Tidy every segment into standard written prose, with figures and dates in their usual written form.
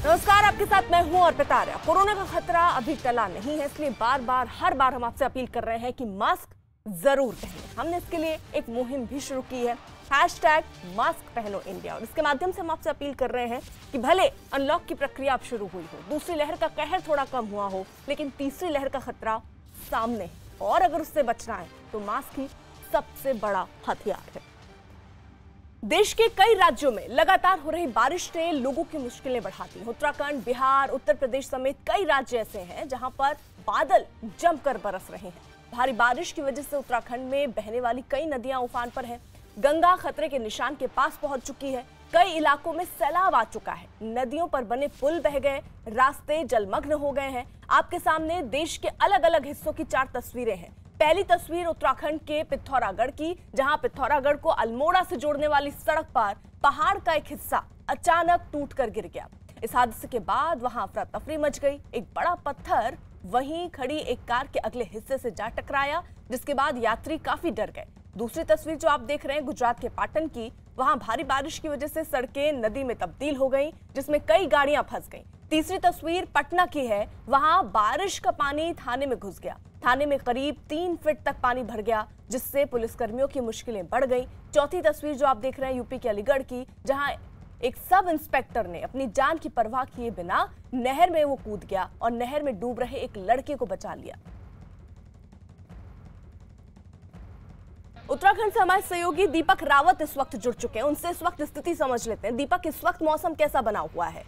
नमस्कार, आपके साथ मैं हूं अर्पिता आर्या। कोरोना का खतरा अभी टला नहीं है, इसलिए हर बार हम आपसे अपील कर रहे हैं कि मास्क जरूर पहनें। हमने इसके लिए एक मुहिम भी शुरू की है, #मास्क पहनो इंडिया, और इसके माध्यम से हम आपसे अपील कर रहे हैं कि भले अनलॉक की प्रक्रिया अब शुरू हुई हो, दूसरी लहर का कहर थोड़ा कम हुआ हो, लेकिन तीसरी लहर का खतरा सामने है और अगर उससे बचना है तो मास्क ही सबसे बड़ा हथियार है। देश के कई राज्यों में लगातार हो रही बारिश ने लोगों की मुश्किलें बढ़ा दी। उत्तराखंड, बिहार, उत्तर प्रदेश समेत कई राज्य ऐसे हैं जहां पर बादल जमकर बरस रहे हैं। भारी बारिश की वजह से उत्तराखंड में बहने वाली कई नदियां उफान पर हैं। गंगा खतरे के निशान के पास पहुंच चुकी है। कई इलाकों में सैलाब आ चुका है। नदियों पर बने पुल बह गए, रास्ते जलमग्न हो गए हैं। आपके सामने देश के अलग अलग हिस्सों की 4 तस्वीरें हैं। पहली तस्वीर उत्तराखंड के पिथौरागढ़ की, जहां पिथौरागढ़ को अल्मोड़ा से जोड़ने वाली सड़क पर पहाड़ का एक हिस्सा अचानक टूटकर गिर गया। इस हादसे के बाद वहां अफरा तफरी मच गई। एक बड़ा पत्थर वहीं खड़ी एक कार के अगले हिस्से से जा टकराया, जिसके बाद यात्री काफी डर गए। दूसरी तस्वीर जो आप देख रहे हैं गुजरात के पाटन की, वहां भारी बारिश की वजह से सड़कें नदी में तब्दील हो गई, जिसमें कई गाड़ियां फंस गईं। तीसरी तस्वीर पटना की है, वहां बारिश का पानी थाने में घुस गया। थाने में करीब 3 फीट तक पानी भर गया, जिससे पुलिसकर्मियों की मुश्किलें बढ़ गई। चौथी तस्वीर जो आप देख रहे हैं यूपी के अलीगढ़ की, जहां एक सब इंस्पेक्टर ने अपनी जान की परवाह किए बिना नहर में वो कूद गया और नहर में डूब रहे एक लड़के को बचा लिया। उत्तराखंड से हमारे सहयोगी दीपक रावत इस वक्त जुड़ चुके हैं, उनसे इस वक्त स्थिति समझ लेते हैं। दीपक, इस वक्त मौसम कैसा बना हुआ है?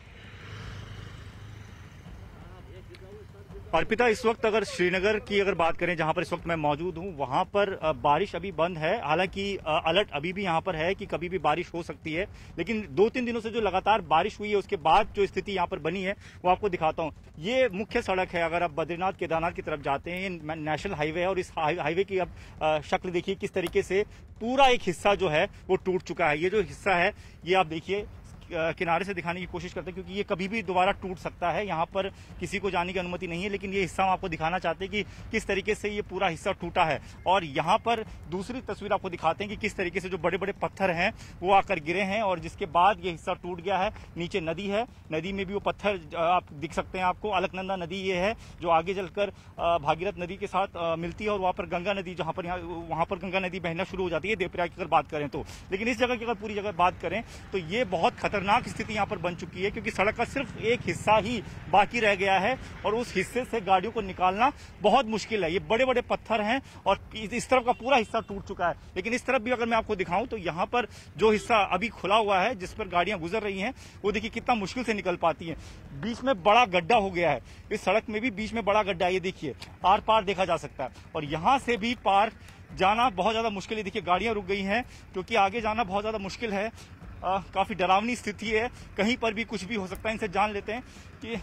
अर्पिता, इस वक्त अगर श्रीनगर की बात करें, जहां पर इस वक्त मैं मौजूद हूं, वहां पर बारिश अभी बंद है। हालांकि अलर्ट अभी भी यहां पर है कि कभी भी बारिश हो सकती है, लेकिन 2-3 दिनों से जो लगातार बारिश हुई है उसके बाद जो स्थिति यहां पर बनी है वो आपको दिखाता हूं। ये मुख्य सड़क है, अगर आप बद्रीनाथ केदारनाथ की तरफ जाते हैं, नेशनल हाईवे है और इस हाईवे की अब शक्ल देखिए किस तरीके से पूरा एक हिस्सा जो है वो टूट चुका है। ये जो हिस्सा है ये आप देखिए, किनारे से दिखाने की कोशिश करते हैं क्योंकि ये कभी भी दोबारा टूट सकता है। यहाँ पर किसी को जाने की अनुमति नहीं है, लेकिन ये हिस्सा हम आपको दिखाना चाहते हैं कि किस तरीके से ये पूरा हिस्सा टूटा है। और यहाँ पर दूसरी तस्वीर आपको दिखाते हैं कि किस तरीके से जो बड़े बड़े पत्थर हैं वो आकर गिरे हैं और जिसके बाद ये हिस्सा टूट गया है। नीचे नदी है, नदी में भी वो पत्थर आप दिख सकते हैं आपको। अलकनंदा नदी ये है जो आगे चलकर भागीरथ नदी के साथ मिलती है और वहाँ पर गंगा नदी, जहाँ पर वहाँ पर गंगा नदी बहना शुरू हो जाती है देवप्रयाग की अगर बात करें तो। लेकिन इस जगह की अगर पूरी जगह बात करें तो ये बहुत खतरनाक स्थिति यहां पर बन चुकी है, क्योंकि सड़क का सिर्फ एक हिस्सा ही बाकी रह गया है और उस हिस्से से गाड़ियों को निकालना बहुत मुश्किल है। ये बड़े बड़े पत्थर हैं और इस तरफ का पूरा हिस्सा टूट चुका है। लेकिन इस तरफ भी अगर मैं आपको दिखाऊं तो यहां पर जो हिस्सा अभी खुला हुआ है, जिस पर गाड़ियां गुजर रही हैं, वो देखिए कितना मुश्किल से निकल पाती हैं। बीच में बड़ा गड्ढा हो गया है, इस सड़क में भी बीच में बड़ा गड्ढा है, ये देखिए आर पार देखा जा सकता है और यहां से भी पार जाना बहुत ज्यादा मुश्किल है। देखिए गाड़ियां रुक गई हैं क्योंकि आगे जाना बहुत ज्यादा मुश्किल है। काफी डरावनी स्थिति है, कहीं पर भी कुछ भी हो सकता है। इनसे जान लेते हैं कि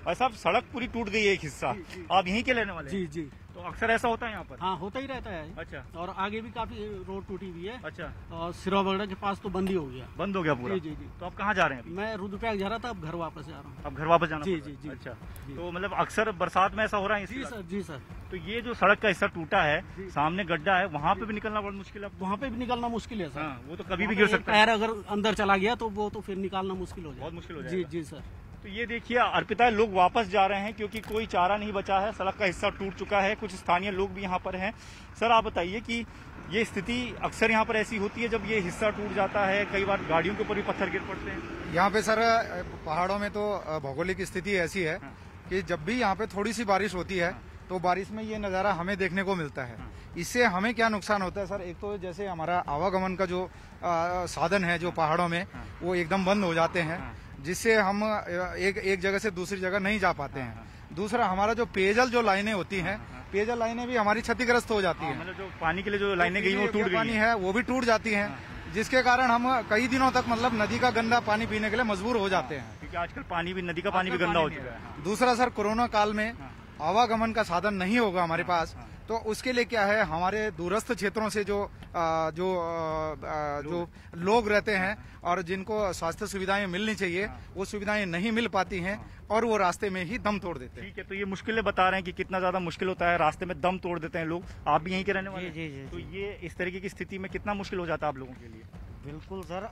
भाई साहब, सड़क पूरी टूट गई है एक हिस्सा। जी। आप यहीं के रहने वाले हैं? जी जी। तो अक्सर ऐसा होता है यहाँ पर? हाँ, होता ही रहता है। अच्छा। और आगे भी काफी रोड टूटी हुई है। अच्छा। और सिरोबगड़ा के पास तो बंद ही हो गया। बंद हो गया पूरा? जी जी जी। तो आप कहाँ जा रहे हैं अभी? मैं रुद्रप्रयाग जा रहा था, अब घर वापस जा रहा हूँ। अब घर वापस जाना? जी जी जी। अच्छा जी। तो मतलब अक्सर बरसात में ऐसा हो रहा है? जी सर, जी सर। तो ये जो सड़क का हिस्सा टूटा है, सामने गड्ढा है, वहाँ पे भी निकलना बहुत मुश्किल है? वहाँ पे भी निकलना मुश्किल है सर। हाँ, वो तो कभी भी गिर सकता है। पैर अगर अंदर चला गया तो वो तो फिर निकालना मुश्किल हो जाए। बहुत मुश्किल हो जी जाएगा। जी सर। तो ये देखिए अर्पिता, लोग वापस जा रहे हैं क्योंकि कोई चारा नहीं बचा है, सड़क का हिस्सा टूट चुका है। कुछ स्थानीय लोग भी यहाँ पर हैं। सर, आप बताइए कि ये स्थिति अक्सर यहाँ पर ऐसी होती है जब ये हिस्सा टूट जाता है, कई बार गाड़ियों के ऊपर भी पत्थर गिर पड़ते हैं? यहाँ पे सर पहाड़ों में तो भौगोलिक स्थिति ऐसी है कि जब भी यहाँ पे थोड़ी सी बारिश होती है तो बारिश में ये नज़ारा हमें देखने को मिलता है। इससे हमें क्या नुकसान होता है सर? एक तो जैसे हमारा आवागमन का जो साधन है जो पहाड़ों में, वो एकदम बंद हो जाते हैं, जिससे हम एक जगह से दूसरी जगह नहीं जा पाते हैं। दूसरा, हमारा जो पेयजल जो लाइनें होती हैं, पेयजल लाइनें भी हमारी क्षतिग्रस्त हो जाती हैं। मतलब जो पानी के लिए जो लाइनें गई वो टूट गई पानी है वो भी टूट जाती हैं, जिसके कारण हम कई दिनों तक मतलब नदी का गंदा पानी पीने के लिए मजबूर हो जाते हैं, क्योंकि आजकल पानी भी, नदी का पानी भी गंदा हो चुका है। दूसरा सर, कोरोना काल में आवागमन का साधन नहीं होगा हमारे पास, तो उसके लिए क्या है, हमारे दूरस्थ क्षेत्रों से जो लोग रहते हैं और जिनको स्वास्थ्य सुविधाएं मिलनी चाहिए, वो सुविधाएं नहीं मिल पाती हैं और वो रास्ते में ही दम तोड़ देते हैं। ठीक है, तो ये मुश्किलें बता रहे हैं कि कितना ज्यादा मुश्किल होता है, रास्ते में दम तोड़ देते हैं लोग। आप भी यहीं के रहने वाले हैं? जी जी जी। तो ये इस तरीके की स्थिति में कितना मुश्किल हो जाता है आप लोगों के लिए? बिल्कुल सर,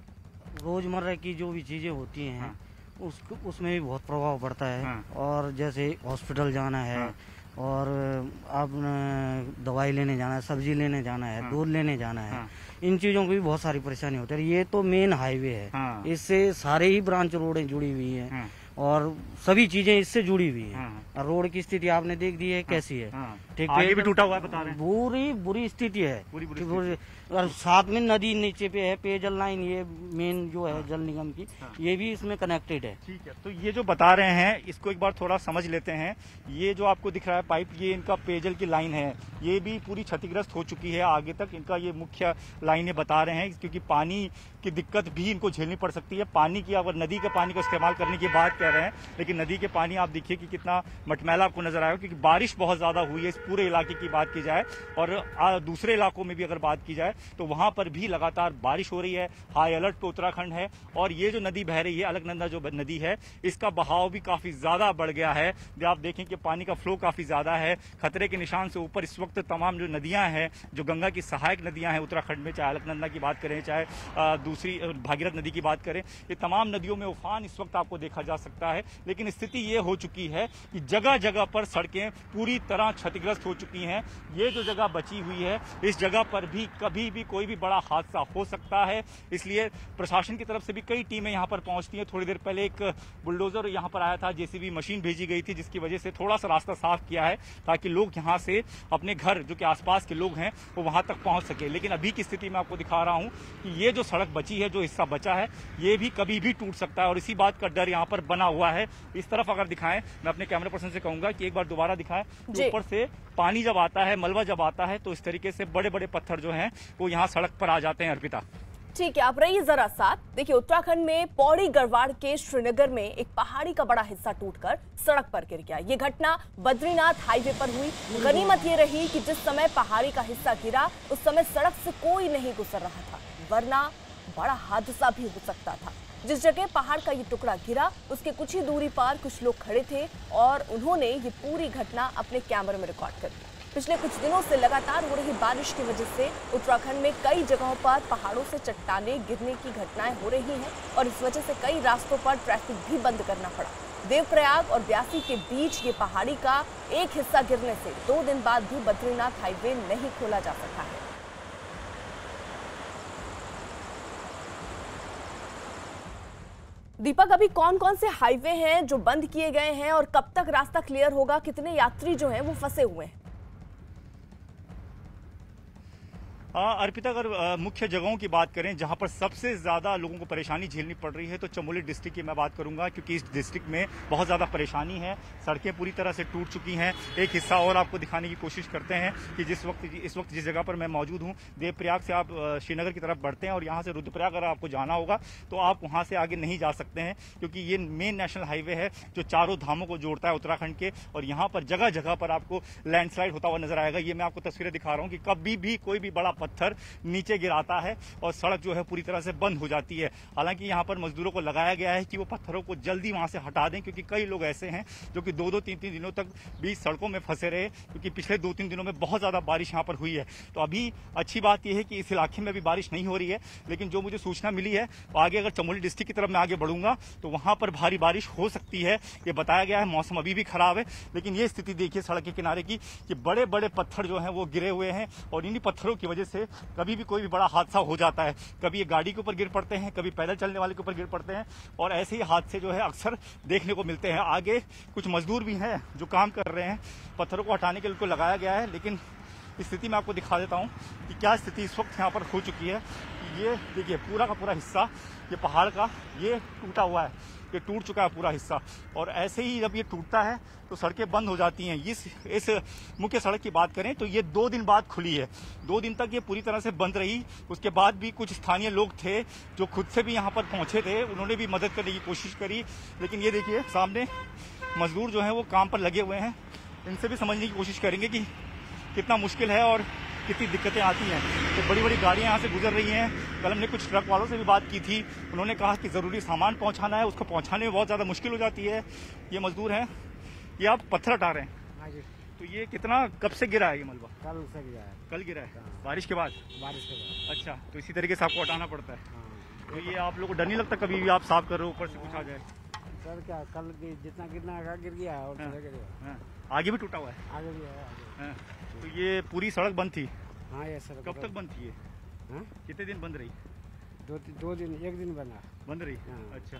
रोजमर्रा की जो भी चीजें होती हैं उसमें भी बहुत प्रभाव पड़ता है। हाँ। और जैसे हॉस्पिटल जाना है, हाँ। और आप दवाई लेने जाना है, सब्जी लेने जाना है, हाँ। दूध लेने जाना है, हाँ। इन चीज़ों की भी बहुत सारी परेशानी होती है। ये तो मेन हाईवे है, हाँ। इससे सारे ही ब्रांच रोडें जुड़ी हुई हैं। हाँ। और सभी चीजें इससे जुड़ी हुई हैं। हाँ। और रोड की स्थिति आपने देख दी है कैसी है। हाँ। ठीक आगे है, भी टूटा हुआ है बता रहे हैं। बुरी बुरी स्थिति है। बुरी और साथ में नदी नीचे पे है, पेयजल लाइन ये मेन जो है जल निगम की, हाँ। ये भी इसमें कनेक्टेड है। ठीक है, तो ये जो बता रहे हैं इसको एक बार थोड़ा समझ लेते हैं। ये जो आपको दिख रहा है पाइप, ये इनका पेयजल की लाइन है, ये भी पूरी क्षतिग्रस्त हो चुकी है। आगे तक इनका ये मुख्य लाइनें बता रहे हैं, क्योंकि पानी की दिक्कत भी इनको झेलनी पड़ सकती है। पानी की, अगर नदी के पानी का इस्तेमाल करने की बात कह रहे हैं, लेकिन नदी के पानी आप देखिए कि कितना मटमैला आपको नजर आएगा, क्योंकि बारिश बहुत ज्यादा हुई है इस पूरे इलाके की बात की जाए। और दूसरे इलाकों में भी अगर बात की जाए तो वहां पर भी लगातार बारिश हो रही है। हाई अलर्ट पे उत्तराखंड है। और ये जो नदी बह रही है, अलकनंदा जो नदी है, इसका बहाव भी काफी ज्यादा बढ़ गया है। आप देखें कि पानी का फ्लो काफी ज्यादा है, खतरे के निशान से ऊपर इस वक्त तमाम जो नदियां हैं, जो गंगा की सहायक नदियां हैं उत्तराखंड में, चाहे अलकनंदा की बात करें, चाहे दूसरी भागीरथ नदी की बात करें, ये तमाम नदियों में उफान इस वक्त आपको देखा जा सकता है। लेकिन स्थिति ये हो चुकी है कि जगह जगह पर सड़कें पूरी तरह क्षतिग्रस्त हो चुकी हैं। ये जो जगह बची हुई है, इस जगह पर भी कभी भी कोई भी बड़ा हादसा हो सकता है। इसलिए प्रशासन की तरफ से भी कई टीमें यहां पर पहुंचती हैं। थोड़ी देर पहले एक बुलडोजर यहां पर आया था, जेसीबी मशीन भेजी गई थी, जिसकी वजह से थोड़ा सा रास्ता साफ किया है, ताकि लोग यहां से अपने घर, जो कि आसपास के लोग हैं, वो वहां तक पहुंच सके। लेकिन अभी की स्थिति में आपको दिखा रहा हूं कि ये जो सड़क बची है, जो हिस्सा बचा है, ये भी कभी भी टूट सकता है। और इसी बात का डर यहाँ पर बना हुआ है। इस तरफ अगर दिखाएं, मैं अपने कैमरा पर्सन से कहूंगा कि एक बार दोबारा दिखाएं। ऊपर से पानी जब आता है, मलबा जब आता है, तो इस तरीके से बड़े बड़े पत्थर जो हैं वो यहाँ सड़क पर आ जाते हैं। अर्पिता, ठीक है, आप रहिए जरा साथ। देखिए, उत्तराखंड में पौड़ी गढ़वाड़ के श्रीनगर में एक पहाड़ी का बड़ा हिस्सा टूटकर सड़क पर गिर गया। ये घटना बद्रीनाथ हाईवे पर हुई। गनीमत ये रही कि जिस समय पहाड़ी का हिस्सा गिरा, उस समय सड़क से कोई नहीं गुजर रहा था, वरना बड़ा हादसा भी हो सकता था। जिस जगह पहाड़ का ये टुकड़ा गिरा, उसके कुछ ही दूरी पर कुछ लोग खड़े थे और उन्होंने ये पूरी घटना अपने कैमरे में रिकॉर्ड कर ली। पिछले कुछ दिनों से लगातार हो रही बारिश की वजह से उत्तराखंड में कई जगहों पर पहाड़ों से चट्टानें गिरने की घटनाएं हो रही हैं और इस वजह से कई रास्तों पर ट्रैफिक भी बंद करना पड़ा। देवप्रयाग और ब्यासी के बीच ये पहाड़ी का एक हिस्सा गिरने से 2 दिन बाद भी बद्रीनाथ हाईवे नहीं खोला जा सका है। दीपक, अभी कौन कौन से हाईवे हैं जो बंद किए गए हैं और कब तक रास्ता क्लियर होगा? कितने यात्री जो हैं वो फंसे हुए हैं? अर्पिता, अगर मुख्य जगहों की बात करें जहां पर सबसे ज्यादा लोगों को परेशानी झेलनी पड़ रही है, तो चमोली डिस्ट्रिक्ट की मैं बात करूंगा, क्योंकि इस डिस्ट्रिक्ट में बहुत ज्यादा परेशानी है। सड़कें पूरी तरह से टूट चुकी हैं। एक हिस्सा और आपको दिखाने की कोशिश करते हैं कि इस वक्त जिस जगह पर मैं मौजूद हूं, देवप्रयाग से आप श्रीनगर की तरफ बढ़ते हैं और यहां से रुद्रप्रयाग अगर आपको जाना होगा तो आप वहां से आगे नहीं जा सकते हैं, क्योंकि ये मेन नेशनल हाईवे है जो चारों धामों को जोड़ता है उत्तराखंड के। और यहाँ पर जगह जगह पर आपको लैंडस्लाइड होता हुआ नजर आएगा। ये मैं आपको तस्वीरें दिखा रहा हूँ कि कभी भी कोई भी बड़ा पत्थर नीचे गिराता है और सड़क जो है पूरी तरह से बंद हो जाती है। हालांकि यहाँ पर मजदूरों को लगाया गया है कि वो पत्थरों को जल्दी वहां से हटा दें, क्योंकि कई लोग ऐसे हैं जो कि 2-2, 3-3 दिनों तक बीच सड़कों में फंसे रहे, क्योंकि पिछले 2-3 दिनों में बहुत ज्यादा बारिश यहाँ पर हुई है। तो अभी अच्छी बात यह है कि इस इलाके में भी बारिश नहीं हो रही है, लेकिन जो मुझे सूचना मिली है, तो आगे अगर चमोली डिस्ट्रिक्ट की तरफ मैं आगे बढ़ूंगा तो वहां पर भारी बारिश हो सकती है। ये बताया गया है। मौसम अभी भी खराब है, लेकिन ये स्थिति देखिए सड़क के किनारे की, कि बड़े बड़े पत्थर जो है वो गिरे हुए हैं और इन्हीं पत्थरों की वजह से कभी भी कोई भी बड़ा हादसा हो जाता है। कभी ये गाड़ी के ऊपर गिर पड़ते हैं, कभी पैदल चलने वाले के ऊपर गिर पड़ते हैं, और ऐसे ही हादसे जो है अक्सर देखने को मिलते हैं। आगे कुछ मजदूर भी हैं जो काम कर रहे हैं, पत्थरों को हटाने के लिए उनको लगाया गया है। लेकिन स्थिति में आपको दिखा देता हूं कि क्या स्थिति इस वक्त यहाँ पर हो चुकी है। ये देखिए पूरा का पूरा हिस्सा ये पहाड़ का ये टूटा हुआ है, ये टूट चुका है पूरा हिस्सा। और ऐसे ही जब ये टूटता है तो सड़कें बंद हो जाती हैं। इस मुख्य सड़क की बात करें तो ये 2 दिन बाद खुली है। 2 दिन तक ये पूरी तरह से बंद रही। उसके बाद भी कुछ स्थानीय लोग थे जो खुद से भी यहाँ पर पहुंचे थे, उन्होंने भी मदद करने की कोशिश करी। लेकिन ये देखिए सामने मजदूर जो हैं वो काम पर लगे हुए हैं। इनसे भी समझने की कोशिश करेंगे कि कितना मुश्किल है और कितनी दिक्कतें आती हैं। तो बड़ी बड़ी गाड़ियां यहाँ से गुजर रही हैं। कल हमने कुछ ट्रक वालों से भी बात की थी, उन्होंने कहा कि ज़रूरी सामान पहुंचाना है, उसको पहुंचाने में बहुत ज़्यादा मुश्किल हो जाती है। ये मजदूर हैं, ये आप पत्थर हटा रहे हैं। हाँ जी। तो ये कितना कब से गिरा है ये मलबा? कल से गिरा है। कल गिरा है, बारिश के बाद? बारिश के बाद। अच्छा, तो इसी तरीके से आपको हटाना पड़ता है। हाँ। तो ये आप लोग को डर नहीं लगता कभी भी आप साफ कर रहे हो ऊपर से कुछ आ जाए? सर क्या कल जितना गिरना आगा गिर गया और चला गया। हाँ, आगे भी टूटा हुआ है। आगे भी है आगे। हाँ, तो ये पूरी सड़क बंद थी। हाँ ये सर कब तक बंद थी ये? हाँ? कितने दिन बंद रही? दो दिन, एक दिन बंद रही। हाँ। अच्छा,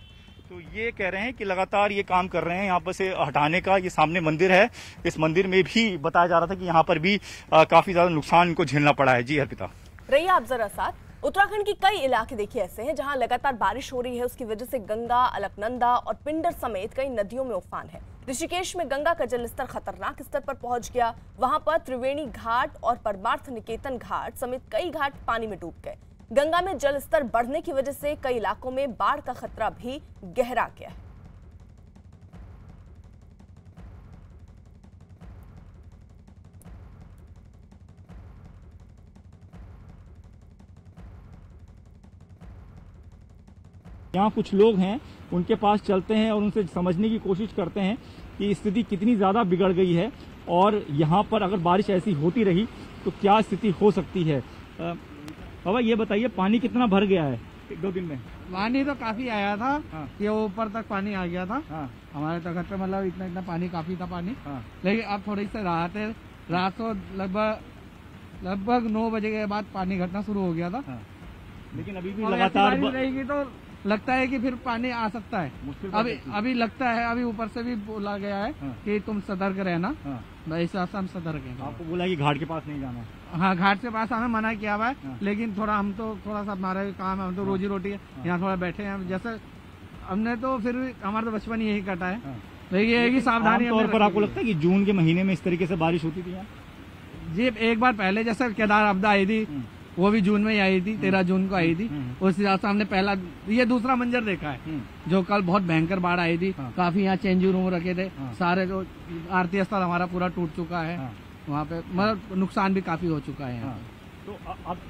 तो ये कह रहे हैं कि लगातार ये काम कर रहे हैं यहाँ पर से हटाने का। ये सामने मंदिर है, इस मंदिर में भी बताया जा रहा था कि यहाँ पर भी काफी ज्यादा नुकसान इनको झेलना पड़ा है। जी अर्पिता, रहिए आप जरा साथ। उत्तराखंड की कई इलाके देखिए ऐसे हैं जहां लगातार बारिश हो रही है, उसकी वजह से गंगा, अलकनंदा और पिंडर समेत कई नदियों में उफान है। ऋषिकेश में गंगा का जलस्तर खतरनाक स्तर पर पहुंच गया। वहां पर त्रिवेणी घाट और परमार्थ निकेतन घाट समेत कई घाट पानी में डूब गए। गंगा में जलस्तर बढ़ने की वजह से कई इलाकों में बाढ़ का खतरा भी गहरा गया है। यहाँ कुछ लोग हैं, उनके पास चलते हैं और उनसे समझने की कोशिश करते हैं कि स्थिति कितनी ज़्यादा बिगड़ गई है और यहाँ पर अगर बारिश ऐसी होती रही तो क्या स्थिति हो सकती है। बाबा ये बताइए, पानी कितना भर गया है 1-2 दिन में? पानी तो काफी आया था। हाँ। ये ऊपर तक पानी आ गया था। हाँ। हमारे तखत पे मतलब इतना पानी काफी था पानी। हाँ। लेकिन अब थोड़ी सी राहत है। रात को लगभग 9 बजे के बाद पानी घटना शुरू हो गया था। हाँ। लेकिन अभी भी और लगातार ऐसी बारिश रहेगी तो लगता है कि फिर पानी आ सकता है। अभी लगता है, अभी ऊपर से भी बोला गया है कि तुम सतर्क रहना। ऐसा हम सतर्क हैं। आपको बोला कि घाट के पास नहीं जाना? हाँ, घाट के पास आना मना किया हुआ है। लेकिन हम तो थोड़ा सा हमारा काम है, हम तो रोजी रोटी है, यहाँ थोड़ा बैठे हैं। जैसे हमने तो फिर हमारा तो बचपन यही कटा है। लेकिन ये है कि सावधानी तौर पर आपको लगता है कि जून के महीने में इस तरीके से बारिश होती थी यहाँ? जी, एक बार पहले जैसे केदार आपदा आई थी, वो भी जून में ही आई थी, 13 जून को आई थी। उस हिसाब से हमने पहला ये दूसरा मंजर देखा है। जो कल बहुत भयंकर बाढ़ आई थी। काफी यहाँ चेंजिंग रूम रखे थे। सारे जो आरती स्थल हमारा पूरा टूट चुका है। वहाँ पे मतलब नुकसान भी काफी हो चुका है। तो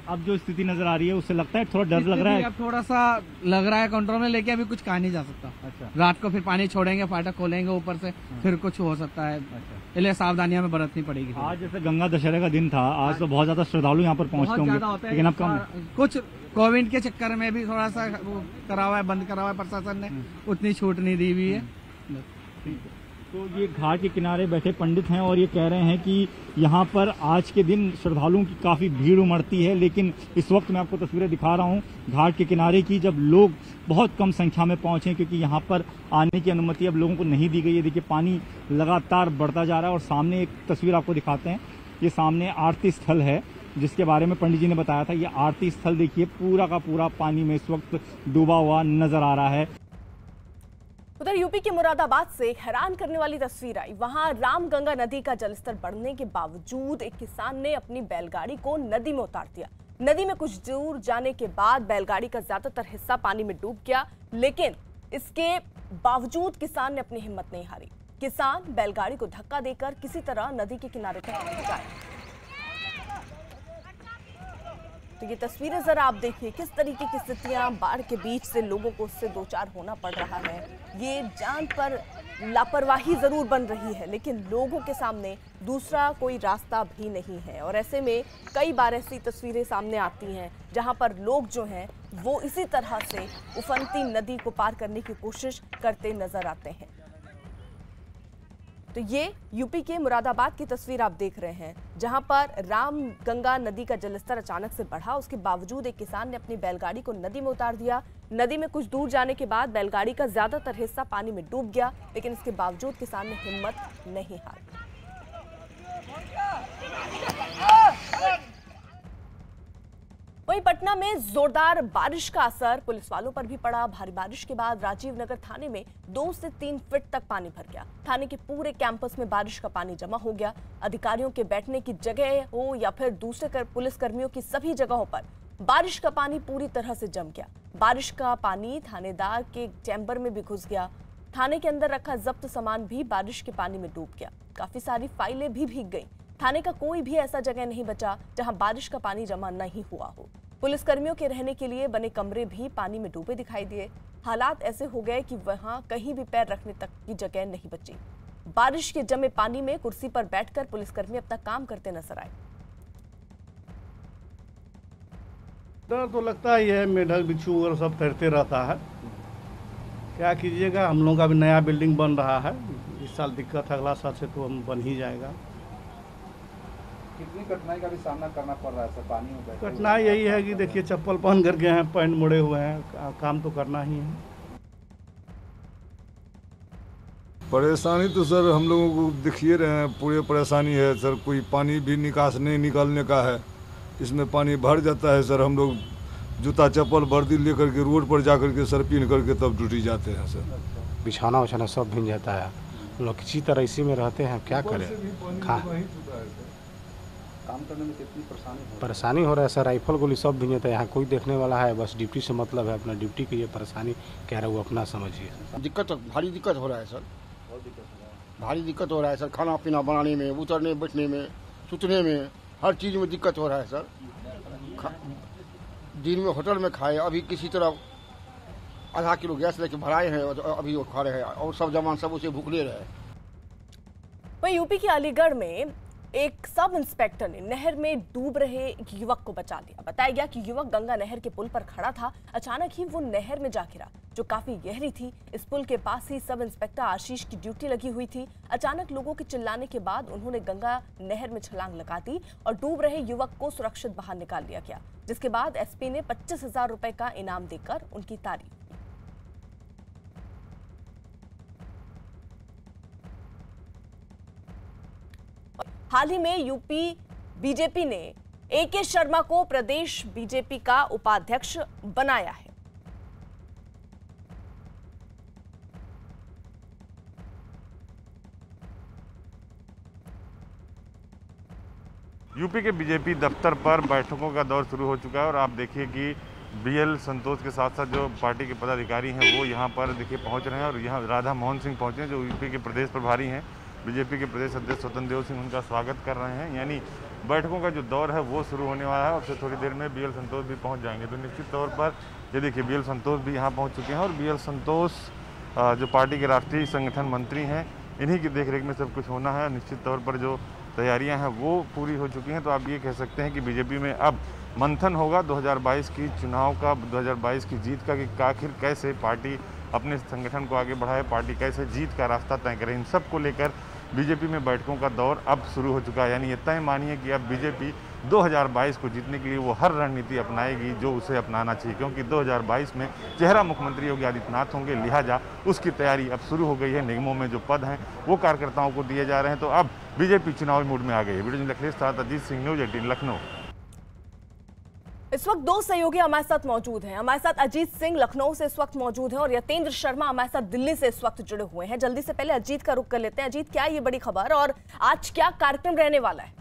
अब जो स्थिति नजर आ रही है उससे लगता है थोड़ा डर लग रहा है? अब थोड़ा सा लग रहा है कंट्रोल में, लेकिन अभी कुछ कहा नहीं जा सकता। अच्छा। रात को फिर पानी छोड़ेंगे, फाटक खोलेंगे ऊपर से, फिर कुछ हो सकता है। इसलिए सावधानियां में बरतनी पड़ेगी। आज जैसे गंगा दशहरे का दिन था, आज तो बहुत ज्यादा श्रद्धालु यहाँ पर पहुँचते होंगे, लेकिन अब कम कुछ कोविड के चक्कर में भी थोड़ा सा करा हुआ है, बंद करा हुआ है प्रशासन ने, उतनी छूट नहीं दी हुई है। तो ये घाट के किनारे बैठे पंडित हैं और ये कह रहे हैं कि यहाँ पर आज के दिन श्रद्धालुओं की काफी भीड़ उमड़ती है, लेकिन इस वक्त मैं आपको तस्वीरें दिखा रहा हूँ घाट के किनारे की, जब लोग बहुत कम संख्या में पहुंचे क्योंकि यहाँ पर आने की अनुमति अब लोगों को नहीं दी गई है। देखिए पानी लगातार बढ़ता जा रहा है और सामने एक तस्वीर आपको दिखाते हैं। ये सामने आरती स्थल है जिसके बारे में पंडित जी ने बताया था। ये आरती स्थल देखिए पूरा का पूरा पानी में इस वक्त डूबा हुआ नजर आ रहा है। उधर यूपी के मुरादाबाद से एक हैरान करने वाली तस्वीर आई। वहां रामगंगा नदी का जलस्तर बढ़ने के बावजूद एक किसान ने अपनी बैलगाड़ी को नदी में उतार दिया। नदी में कुछ दूर जाने के बाद बैलगाड़ी का ज्यादातर हिस्सा पानी में डूब गया, लेकिन इसके बावजूद किसान ने अपनी हिम्मत नहीं हारी। किसान बैलगाड़ी को धक्का देकर किसी तरह नदी के किनारे तक पहुंचाए। तो ये तस्वीरें जरा आप देखिए, किस तरीके की स्थितियां, बाढ़ के बीच से लोगों को उससे दो चार होना पड़ रहा है। ये जान पर लापरवाही जरूर बन रही है, लेकिन लोगों के सामने दूसरा कोई रास्ता भी नहीं है। और ऐसे में कई बार ऐसी तस्वीरें सामने आती हैं जहां पर लोग जो हैं वो इसी तरह से उफनती नदी को पार करने की कोशिश करते नजर आते हैं। तो ये यूपी के मुरादाबाद की तस्वीर आप देख रहे हैं, जहां पर रामगंगा नदी का जलस्तर अचानक से बढ़ा। उसके बावजूद एक किसान ने अपनी बैलगाड़ी को नदी में उतार दिया। नदी में कुछ दूर जाने के बाद बैलगाड़ी का ज्यादातर हिस्सा पानी में डूब गया, लेकिन इसके बावजूद किसान ने हिम्मत नहीं हारी। वहीं पटना में जोरदार बारिश का असर पुलिस वालों पर भी पड़ा। भारी बारिश के बाद राजीव नगर थाने में 2 से 3 फीट तक पानी भर गया। थाने के पूरे कैंपस में बारिश का पानी जमा हो गया। अधिकारियों के बैठने की जगह हो या फिर दूसरे पुलिस कर्मियों की सभी जगहों पर बारिश का पानी पूरी तरह से जम गया। बारिश का पानी थानेदार के चैम्बर में भी घुस गया। थाने के अंदर रखा जब्त सामान भी बारिश के पानी में डूब गया। काफी सारी फाइलें भी भीग गईं। थाने का कोई भी ऐसा जगह नहीं बचा जहां बारिश का पानी जमा नहीं हुआ हो। पुलिसकर्मियों के रहने के लिए बने कमरे भी पानी में डूबे दिखाई दिए। हालात ऐसे हो गए कि वहां कहीं भी पैर रखने तक की जगह नहीं बची। बारिश के जमे पानी में कुर्सी पर बैठकर पुलिसकर्मी अपना काम करते नजर आए। डर तो लगता ही है, मेढक बिच्छू और सब तैरते रहता है, क्या कीजिएगा, हम लोगों का भी नया बिल्डिंग बन रहा है, इस साल दिक्कत है, अगला साल से तो हम बन ही जाएगा। कितनी कठिनाई का भी सामना करना पड़ रहा है सर पानी में? कठिनाई यही है कि देखिए चप्पल पहन करके हैं, पैंट मुड़े हुए हैं, काम तो करना ही है। परेशानी तो सर हम लोगों को दिखिए रहे हैं, पूरी परेशानी है सर। कोई पानी भी निकास नहीं निकालने का है, इसमें पानी भर जाता है सर। हम लोग जूता चप्पल वर्दी लेकर के रोड पर जा करके सर पीन करके तब ड्यूटी जाते हैं सर। बिछाना उछाना सब भिन जाता है, लोग किसी तरह इसी में रहते हैं, क्या करें। काम करने में कितनी परेशानी हो रहा है सर, राइफल गोली सब भिन जाता है। यहाँ कोई देखने वाला है, बस ड्यूटी से मतलब है, अपना ड्यूटी की ये परेशानी कह रहा है वो अपना समझिए। दिक्कत भारी दिक्कत हो रहा है सर, भारी दिक्कत हो रहा है सर। खाना पीना बनाने में, उतरने बैठने में, सुतने में, हर चीज़ में दिक्कत हो रहा है सर। दिन में होटल में खाए, अभी किसी तरह आधा किलो गैस लेके भराए हैं, अभी वो खा रहे हैं, और सब जवान सब उसे भूखले रहे। वहीं यूपी के अलीगढ़ में एक सब इंस्पेक्टर ने नहर में डूब रहे एक युवक को बचा लिया। बताया गया कि युवक गंगा नहर के पुल पर खड़ा था, अचानक ही वो नहर में जा गिरा जो काफी गहरी थी। इस पुल के पास ही सब इंस्पेक्टर आशीष की ड्यूटी लगी हुई थी। अचानक लोगों के चिल्लाने के बाद उन्होंने गंगा नहर में छलांग लगा दी और डूब रहे युवक को सुरक्षित बाहर निकाल लिया गया, जिसके बाद एसपी ने 25,000 रुपए का इनाम देकर उनकी तारीफ। हाल ही में यूपी बीजेपी ने AK शर्मा को प्रदेश बीजेपी का उपाध्यक्ष बनाया है। यूपी के बीजेपी दफ्तर पर बैठकों का दौर शुरू हो चुका है और आप देखिए कि BL संतोष के साथ साथ जो पार्टी के पदाधिकारी हैं वो यहाँ पर देखिए पहुँच रहे हैं और यहाँ राधा मोहन सिंह पहुँचे हैं जो यूपी के प्रदेश प्रभारी हैं। बीजेपी के प्रदेश अध्यक्ष स्वतंत्र देव सिंह उनका स्वागत कर रहे हैं। यानी बैठकों का जो दौर है वो शुरू होने वाला है और फिर थोड़ी देर में BL संतोष भी पहुंच जाएंगे। तो निश्चित तौर पर ये देखिए BL संतोष भी यहाँ पहुंच चुके हैं और BL संतोष जो पार्टी के राष्ट्रीय संगठन मंत्री हैं, इन्हीं की देखरेख में सब कुछ होना है। निश्चित तौर पर जो तैयारियाँ हैं वो पूरी हो चुकी हैं। तो आप ये कह सकते हैं कि बीजेपी में अब मंथन होगा 2022 की चुनाव का, 2022 की जीत का, कि आखिर कैसे पार्टी अपने संगठन को आगे बढ़ाए, पार्टी कैसे जीत का रास्ता तय करे। इन सब को लेकर बीजेपी में बैठकों का दौर अब शुरू हो चुका है। यानी ये तय मानिए कि अब बीजेपी 2022 को जीतने के लिए वो हर रणनीति अपनाएगी जो उसे अपनाना चाहिए, क्योंकि 2022 में चेहरा मुख्यमंत्री योगी आदित्यनाथ होंगे, लिहाजा उसकी तैयारी अब शुरू हो गई है। निगमों में जो पद हैं वो कार्यकर्ताओं को दिए जा रहे हैं। तो अब बीजेपी चुनावी मूड में आ गई है। वीडियो लखनऊ के साथ अजीत सिंह, न्यूज़ 18 लखनऊ। इस वक्त दो सहयोगी हमारे साथ मौजूद हैं। हमारे साथ अजीत सिंह लखनऊ से इस वक्त मौजूद हैं और यतेंद्र शर्मा हमारे साथ दिल्ली से इस वक्त जुड़े हुए हैं। जल्दी से पहले अजीत का रुख कर लेते हैं। अजीत, क्या ये बड़ी खबर और आज क्या कार्यक्रम रहने वाला है?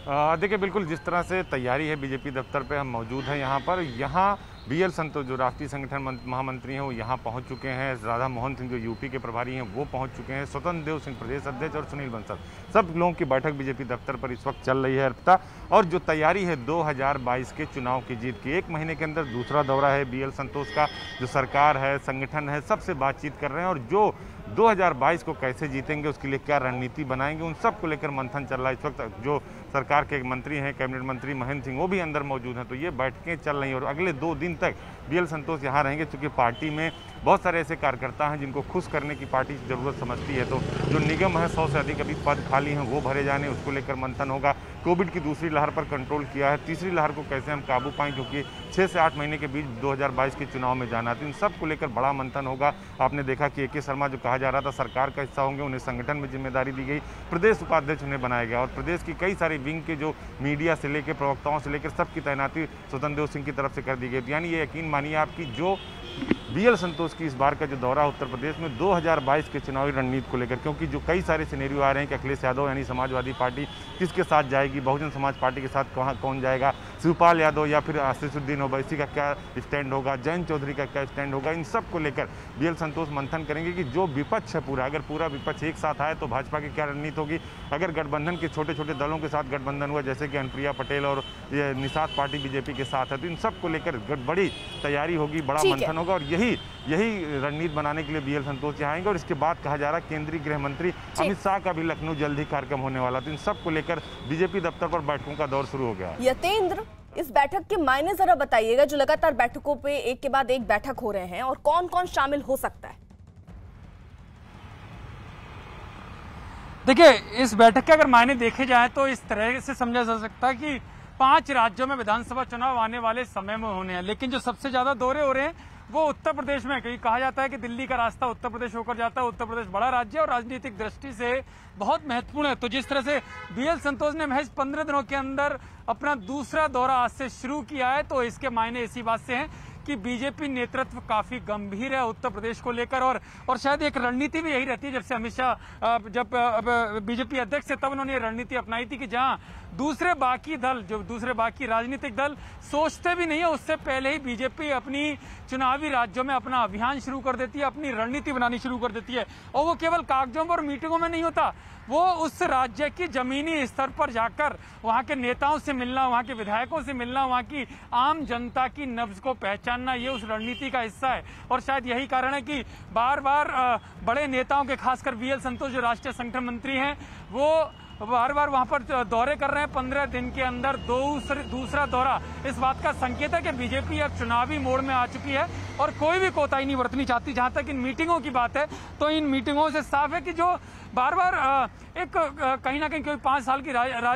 देखिए, बिल्कुल जिस तरह से तैयारी है बीजेपी दफ्तर पे हम मौजूद हैं यहाँ पर। यहाँ BL संतोष जो राष्ट्रीय संगठन महामंत्री हैं वो यहाँ पहुँच चुके हैं। राधा मोहन सिंह जो यूपी के प्रभारी हैं वो पहुँच चुके हैं। स्वतंत्र देव सिंह प्रदेश अध्यक्ष और सुनील बंसल, सब लोगों की बैठक बीजेपी दफ्तर पर इस वक्त चल रही है अर्पिता। और जो तैयारी है 2022 के चुनाव की जीत की, 1 महीने के अंदर दूसरा दौरा है BL संतोष का। जो सरकार है, संगठन है, सबसे बातचीत कर रहे हैं और जो 2022 को कैसे जीतेंगे उसके लिए क्या रणनीति बनाएंगे, उन सब को लेकर मंथन चल रहा है इस वक्त। जो सरकार के मंत्री हैं, कैबिनेट मंत्री महेंद्र सिंह, वो भी अंदर मौजूद हैं। तो ये बैठकें चल रही हैं और अगले 2 दिन तक BL संतोष यहाँ रहेंगे, क्योंकि पार्टी में बहुत सारे ऐसे कार्यकर्ता हैं जिनको खुश करने की पार्टी की जरूरत समझती है। तो जो निगम है 100 से अधिक अभी पद खाली हैं वो भरे जाने, उसको लेकर मंथन होगा। कोविड की दूसरी लहर पर कंट्रोल किया है, तीसरी लहर को कैसे हम काबू पाएं, क्योंकि 6 से 8 महीने के बीच 2022 के चुनाव में जाना था। इन सब को लेकर बड़ा मंथन होगा। आपने देखा कि AK शर्मा जो कहा जा रहा था सरकार का हिस्सा होंगे, उन्हें संगठन में जिम्मेदारी दी गई, प्रदेश उपाध्यक्ष उन्हें बनाया गया और प्रदेश की कई सारी विंग के जो मीडिया से लेकर प्रवक्ताओं से लेकर सबकी तैनाती स्वतंत्र देव सिंह की तरफ से कर दी गई। यानी ये यकीन मानिए आपकी जो BL संतोष की इस बार का जो दौरा उत्तर प्रदेश में 2022 के चुनावी रणनीति को लेकर, क्योंकि जो कई सारे सिनेरियो आ रहे हैं कि अखिलेश यादव यानी समाजवादी पार्टी किसके साथ जाएगी, बहुजन समाज पार्टी के साथ कौन जाएगा, शिवपाल यादव या फिर आसिफुद्दीन ओवैसी का क्या स्टैंड होगा, जयंत चौधरी का क्या स्टैंड होगा, इन सब को लेकर BL संतोष मंथन करेंगे कि जो विपक्ष है पूरा, अगर पूरा विपक्ष एक साथ आए तो भाजपा की क्या रणनीति होगी। अगर गठबंधन के छोटे छोटे दलों के साथ गठबंधन हुआ, जैसे कि अनुप्रिया पटेल और ये निषाद पार्टी बीजेपी के साथ है, तो इन सब को लेकर बड़ी तैयारी होगी, बड़ा मंथन होगा और यही रणनीति बनाने के लिए BL संतोष यहाँ आएंगे। और इसके बाद कहा जा रहा है केंद्रीय गृह मंत्री अमित शाह का भी लखनऊ जल्द ही कार्यक्रम होने वाला, तो इन सब को लेकर बीजेपी दफ्तर पर बैठकों का दौर शुरू हो गया है। यतेंद्र, इस बैठक के मायने जरा बताइएगा, जो लगातार बैठकों पे एक के बाद एक बैठक हो रहे हैं, और कौन कौन शामिल हो सकता है? देखिए, इस बैठक के अगर मायने देखे जाए तो इस तरह से समझा जा सकता है कि 5 राज्यों में विधानसभा चुनाव आने वाले समय में होने हैं, लेकिन जो सबसे ज्यादा दौरे हो रहे हैं वो उत्तर प्रदेश में है। क्योंकि कहा जाता है कि दिल्ली का रास्ता उत्तर प्रदेश होकर जाता है। उत्तर प्रदेश बड़ा राज्य है और राजनीतिक दृष्टि से बहुत महत्वपूर्ण है। तो जिस तरह से बीएल संतोष ने महज 15 दिनों के अंदर अपना दूसरा दौरा आज से शुरू किया है, तो इसके मायने इसी बात से हैं कि बीजेपी नेतृत्व काफी गंभीर है उत्तर प्रदेश को लेकर, और शायद एक रणनीति भी यही रहती है। जब से अमित शाह जब बीजेपी अध्यक्ष थे तब उन्होंने रणनीति अपनाई थी कि जहां दूसरे बाकी राजनीतिक दल सोचते भी नहीं है, उससे पहले ही बीजेपी अपनी चुनावी राज्यों में अपना अभियान शुरू कर देती है, अपनी रणनीति बनानी शुरू कर देती है। और वो केवल कागजों पर मिटिंगों में नहीं होता, वो उस राज्य की जमीनी स्तर पर जाकर वहां के नेताओं से मिलना, वहां के विधायकों से मिलना, वहां की आम जनता की नब्ज को पहचानना, ये उस रणनीति का हिस्सा है। और शायद यही कारण है कि बार बार बड़े नेताओं के, खासकर बीएल संतोष जो राष्ट्रीय संगठन मंत्री हैं, वो बार बार वहां पर दौरे कर रहे हैं। 15 दिन के अंदर दूसरा दौरा इस बात का संकेत है कि बीजेपी अब चुनावी मोड़ में आ चुकी है और कोई भी कोताही नहीं बरतनी चाहती। जहां तक इन मीटिंगों की बात है, तो इन मीटिंगों से साफ है कि जो बार बार एक कहीं ना कहीं क्योंकि 5 साल की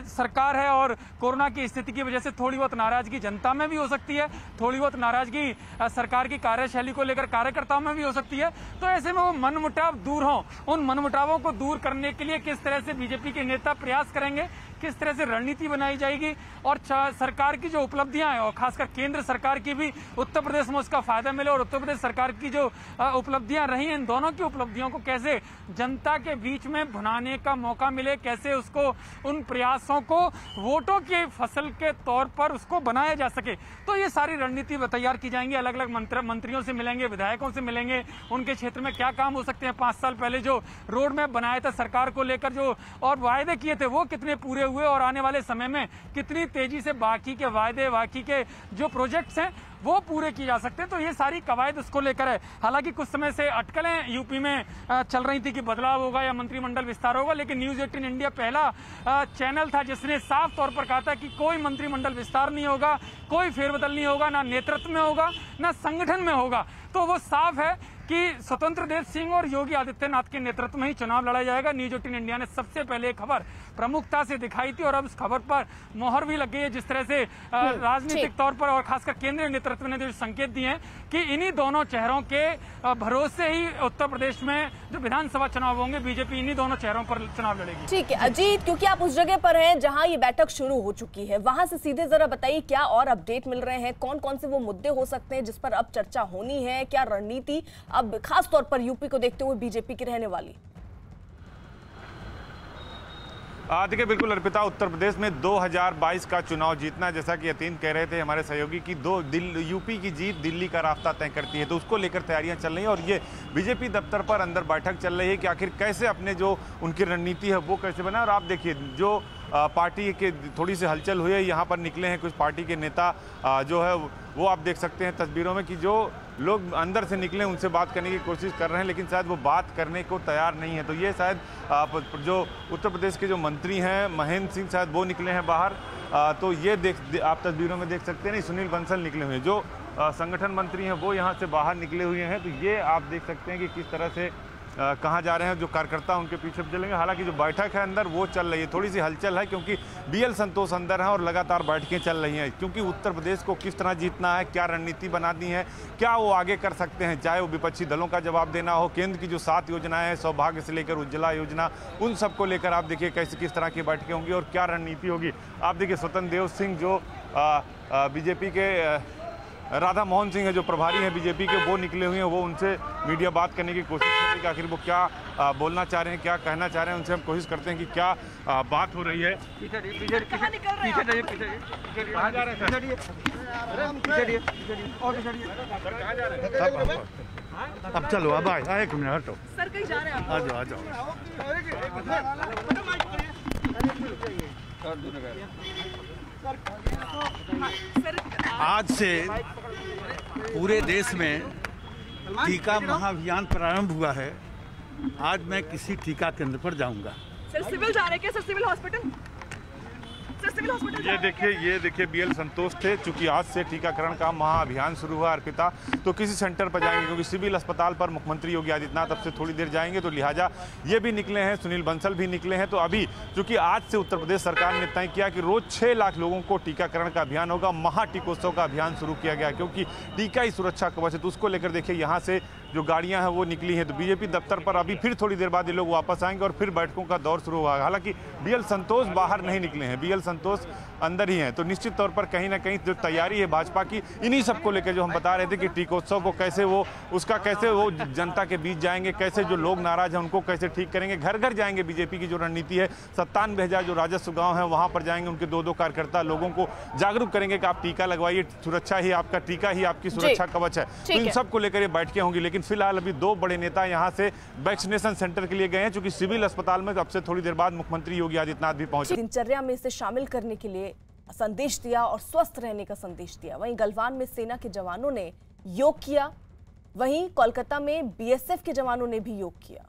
सरकार है और कोरोना की स्थिति की वजह से थोड़ी बहुत नाराजगी जनता में भी हो सकती है, थोड़ी बहुत नाराजगी सरकार की कार्यशैली को लेकर कार्यकर्ताओं में भी हो सकती है। तो ऐसे में वो मनमुटाव दूर हों, उन मनमुटावों को दूर करने के लिए किस तरह से बीजेपी के नेता प्रयास करेंगे, किस तरह से रणनीति बनाई जाएगी, और सरकार की जो उपलब्धियां हैं और खासकर केंद्र सरकार की भी उत्तर प्रदेश में उसका फायदा मिले, और उत्तर प्रदेश सरकार की जो उपलब्धियां रही, इन दोनों की उपलब्धियों को कैसे जनता के बीच में भुनाने का मौका मिले, कैसे उसको, उन प्रयासों को वोटों की फसल के तौर पर उसको बनाया जा सके। तो ये सारी रणनीति तैयार की जाएंगी। अलग अलग मंत्रियों से मिलेंगे, विधायकों से मिलेंगे, उनके क्षेत्र में क्या काम हो सकते हैं। 5 साल पहले जो रोड मैप बनाया था सरकार को लेकर, जो और वायदे किए थे, वो कितने पूरे हुए, और आने वाले समय में कितनी तेजी से बाकी के वायदे, बाकी के जो प्रोजेक्ट्स हैं वो पूरे किए जा सकते हैं। तो ये सारी कवायद उसको लेकर है। हालांकि कुछ समय से अटकलें यूपी में चल रही थी कि बदलाव होगा या मंत्रिमंडल विस्तार होगा, लेकिन न्यूज 18 इंडिया पहला चैनल था जिसने साफ तौर पर कहा था कि कोई मंत्रिमंडल विस्तार नहीं होगा, कोई फेरबदल नहीं होगा, ना नेतृत्व में होगा ना संगठन में होगा। तो वो साफ है कि स्वतंत्र देव सिंह और योगी आदित्यनाथ के नेतृत्व में ही चुनाव लड़ा जाएगा। न्यूज 18 इंडिया ने सबसे पहले खबर प्रमुखता से दिखाई थी और अब उस खबर पर मोहर भी लग गई है। जिस तरह से राजनीतिक तौर पर और खासकर केंद्रीय नेतृत्व ने जो संकेत दिए हैं कि इन्हीं दोनों चेहरों के भरोसे ही उत्तर प्रदेश में जो विधानसभा चुनाव होंगे, बीजेपी इन्हीं दोनों चेहरों पर चुनाव लड़ेगी। ठीक है अजीत, क्योंकि आप उस जगह पर हैं जहां ये बैठक शुरू हो चुकी है, वहां से सीधे जरा बताइए क्या और अपडेट मिल रहे हैं, कौन कौन से वो मुद्दे हो सकते हैं जिस पर अब चर्चा होनी है, क्या रणनीति अब खास तौर पर यूपी को देखते हुए बीजेपी की रहने वाली? देखिए बिल्कुल अर्पिता, उत्तर प्रदेश में 2022 का चुनाव जीतना, जैसा कि यतीन कह रहे थे हमारे सहयोगी की, यूपी की जीत दिल्ली का रास्ता तय करती है। तो उसको लेकर तैयारियां चल रही हैं और ये बीजेपी दफ्तर पर अंदर बैठक चल रही है कि आखिर कैसे अपने जो उनकी रणनीति है वो कैसे बनाए। और आप देखिए जो पार्टी के थोड़ी सी हलचल हुई है, यहाँ पर निकले हैं कुछ पार्टी के नेता जो है वो आप देख सकते हैं तस्वीरों में कि जो लोग अंदर से निकले उनसे बात करने की कोशिश कर रहे हैं, लेकिन शायद वो बात करने को तैयार नहीं है। तो ये शायद जो उत्तर प्रदेश के जो मंत्री हैं महेंद्र सिंह, शायद वो निकले हैं बाहर। तो ये आप तस्वीरों में देख सकते हैं, नहीं सुनील बंसल निकले हुए हैं, जो संगठन मंत्री हैं वो यहाँ से बाहर निकले हुए हैं। तो ये आप देख सकते हैं कि किस तरह से कहाँ जा रहे हैं, जो कार्यकर्ता उनके पीछे चलेंगे। हालांकि जो बैठक है अंदर वो चल रही है, थोड़ी सी हलचल है क्योंकि बीएल संतोष अंदर हैं और लगातार बैठकें चल रही हैं, क्योंकि उत्तर प्रदेश को किस तरह जीतना है, क्या रणनीति बनानी है, क्या वो आगे कर सकते हैं, चाहे वो विपक्षी दलों का जवाब देना हो, केंद्र की जो 7 योजनाएं हैं, सौभाग्य से लेकर उज्ज्वला योजना, उन सबको लेकर आप देखिए कैसे किस तरह की बैठकें होंगी और क्या रणनीति होगी। आप देखिए स्वतंत्र देव सिंह जो बीजेपी के राधा मोहन सिंह है जो प्रभारी हैं बीजेपी के, वो निकले हुए हैं, वो उनसे मीडिया बात करने की कोशिश कर रही है कि आखिर वो क्या बोलना चाह रहे हैं, क्या कहना चाह रहे हैं। उनसे हम कोशिश करते हैं कि क्या बात हो रही है। अब चलो, अब आए 1 मिनट हटो सर, कहीं जा रहे हैं आप? आ जाओ आज से पूरे देश में टीका महाअभियान प्रारंभ हुआ है। आज मैं किसी टीका केंद्र पर जाऊंगा। सर सिविल जा रहे हैं क्या? Sir civil hospital sir civil hospital ये देखिए बीएल संतोष थे। चूंकि आज से टीकाकरण का महाअभियान शुरू हुआ अर्पिता, तो किसी सेंटर पर जाएंगे क्योंकि सिविल अस्पताल पर मुख्यमंत्री योगी आदित्यनाथ अब से थोड़ी देर जाएंगे, तो लिहाजा ये भी निकले हैं, सुनील बंसल भी निकले हैं। तो अभी चूंकि आज से उत्तर प्रदेश सरकार ने तय किया कि रोज 6 लाख लोगों को टीकाकरण का अभियान होगा, महाटीकोत्सव का अभियान शुरू किया गया, क्योंकि टीका ही सुरक्षा कवच है। तो उसको लेकर देखिए यहाँ से जो गाड़ियां हैं वो निकली हैं। तो बीजेपी दफ्तर पर अभी फिर थोड़ी देर बाद ये लोग वापस आएंगे और फिर बैठकों का दौर शुरू होगा। हालांकि बीएल संतोष बाहर नहीं निकले हैं, बीएल संतोष अंदर ही हैं। तो निश्चित तौर पर कहीं ना कहीं जो तैयारी है भाजपा की, इन्हीं सबको लेकर जो हम बता रहे थे कि टीकोत्सव को कैसे वो जनता के बीच जाएंगे, कैसे जो लोग नाराज हैं उनको कैसे ठीक करेंगे, घर घर जाएंगे। बीजेपी की जो रणनीति है, 97,000 जो राजस्व गाँव हैं वहाँ पर जाएंगे, उनके 2-2 कार्यकर्ता लोगों को जागरूक करेंगे कि आप टीका लगवाइए, सुरक्षा ही आपका टीका ही आपकी सुरक्षा कवच है। तो इन सबको लेकर ये बैठकें होंगी। लेकिन फिलहाल अभी 2 बड़े नेता यहाँ से वैक्सीनेशन सेंटर के लिए गए हैं, चूंकि सिविल अस्पताल में अब से थोड़ी देर बाद मुख्यमंत्री योगी आदित्यनाथ भी पहुंचे। दिनचर्या में इसे शामिल करने के लिए संदेश दिया और स्वस्थ रहने का संदेश दिया। वहीं गलवान में सेना के जवानों ने योग किया, वहीं कोलकाता में बीएसएफ के जवानों ने भी योग किया।